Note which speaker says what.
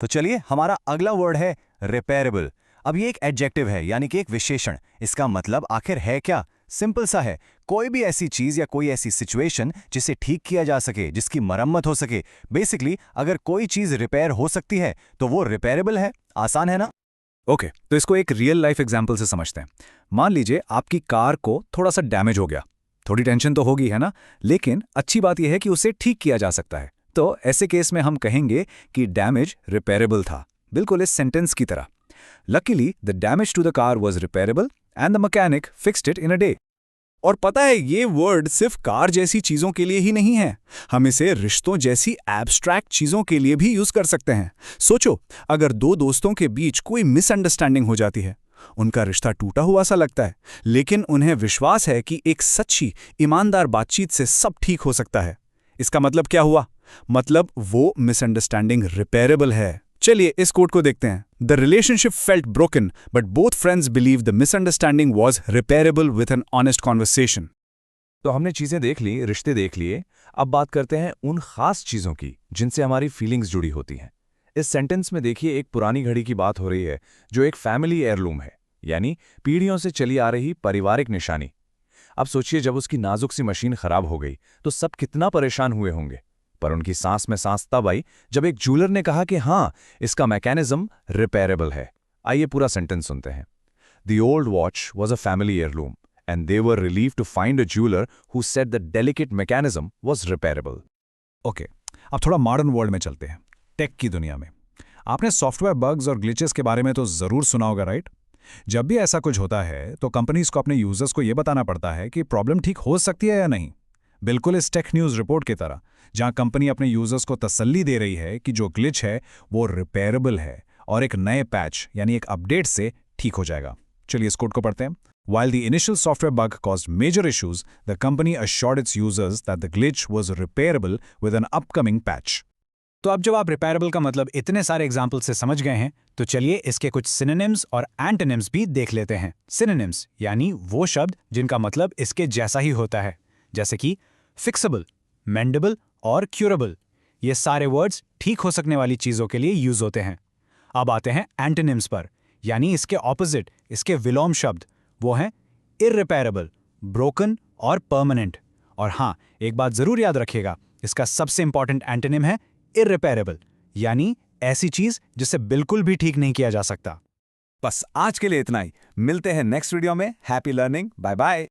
Speaker 1: तो चलिए, हमारा अगला वर्ड है रिपेरेबल। अब ये एक एडजेक्टिव है, यानी कि एक विशेषण। इसका मतलब आखिर है क्या? सिंपल सा है, कोई भी ऐसी चीज या कोई ऐसी सिचुएशन जिसे ठीक किया जा सके, जिसकी मरम्मत हो सके। बेसिकली अगर कोई चीज रिपेयर हो सकती है तो वो रिपेरेबल है। आसान है ना?
Speaker 2: ओके, तो इसको एक रियल लाइफ एग्जाम्पल से समझते हैं। मान लीजिए आपकी कार को थोड़ा सा डैमेज हो गया। थोड़ी टेंशन तो होगी, है ना? लेकिन अच्छी बात यह है कि उसे ठीक किया जा सकता है। तो ऐसे केस में हम कहेंगे कि डैमेज रिपेरेबल था, बिल्कुल इस सेंटेंस की तरह। Luckily the damage to the car was repairable and the mechanic fixed it in a day. और पता है, ये वर्ड सिर्फ कार जैसी चीजों के लिए ही नहीं है। हम इसे रिश्तों जैसी एब्स्ट्रैक्ट चीजों के लिए भी यूज कर सकते हैं। सोचो, अगर दो दोस्तों के बीच कोई मिसअंडरस्टैंडिंग हो जाती है, उनका रिश्ता टूटा हुआ सा लगता है, लेकिन उन्हें विश्वास है कि एक सच्ची ईमानदार बातचीत से सब ठीक हो सकता है। इसका मतलब क्या हुआ? मतलब वो मिसअंडरस्टैंडिंग रिपेरेबल है। चलिए इस कोट को देखते हैं। The relationship felt broken but both friends believe the misunderstanding was repairable with an honest conversation.
Speaker 3: तो हमने चीजें देख ली, रिश्ते देख लिए। अब बात करते हैं उन खास चीजों की जिनसे हमारी फीलिंग्स जुड़ी होती हैं। इस सेंटेंस में देखिए, एक पुरानी घड़ी की बात हो रही है जो एक फैमिली एयरलूम है, यानी पीढ़ियों से चली आ रही पारिवारिक निशानी। अब सोचिए, जब उसकी नाजुक सी मशीन खराब हो गई तो सब कितना परेशान हुए होंगे। पर उनकी सांस में सांस तब आई जब एक जूलर ने कहा कि हाँ, इसका मैकेनिज्म रिपेरेबल है। आइए पूरा सेंटेंस सुनते हैं। The old watch was a family heirloom and they were relieved to find a jeweler who said the delicate mechanism was repairable.
Speaker 2: Okay, अब थोड़ा मॉडर्न वर्ल्ड में चलते हैं, टेक की दुनिया में। आपने सॉफ्टवेयर बग्स और ग्लिचेस के बारे में तो ज़रूर सुना होगा, राइट? जब भी ऐसा कुछ होता है तो कंपनीज को अपने यूजर्स को यह बताना पड़ता है कि प्रॉब्लम ठीक हो सकती है या नहीं। बिल्कुल इस टेक न्यूज़ रिपोर्ट की तरह, जहां कंपनी अपने यूजर्स को तसल्ली दे रही है कि जो ग्लिच है वो रिपेयरेबल है और एक नए पैच यानी एक अपडेट से ठीक हो जाएगा। चलिए इस कोड को पढ़ते हैं। While the initial software bug caused major issues, the company assured its users that the glitch was repairable with an upcoming patch. तो अब जब आप रिपेयरेबल का मतलब इतने सारे एग्जाम्पल से समझ गए हैं, तो चलिए इसके कुछ सिनोनिम्स और एंटोनिम्स भी देख लेते हैं। सिनोनिम्स यानी वो शब्द जिनका मतलब इसके जैसा ही होता है, जैसे कि फिक्सेबल, मेंडेबल और क्यूरेबल। ये सारे वर्ड्स ठीक हो सकने वाली चीज़ों के लिए यूज होते हैं। अब आते हैं एंटोनिम्स पर, यानी इसके ऑपोजिट, इसके विलोम शब्द। वो हैं इररिपेरेबल, ब्रोकन और परमानेंट। और हाँ, एक बात जरूर याद रखिएगा, इसका सबसे इंपॉर्टेंट एंटोनिम है इररिपेरेबल, यानी ऐसी चीज जिसे बिल्कुल भी ठीक नहीं किया जा सकता।
Speaker 3: बस आज के लिए इतना ही। मिलते हैं नेक्स्ट वीडियो में। Happy learning. Bye bye.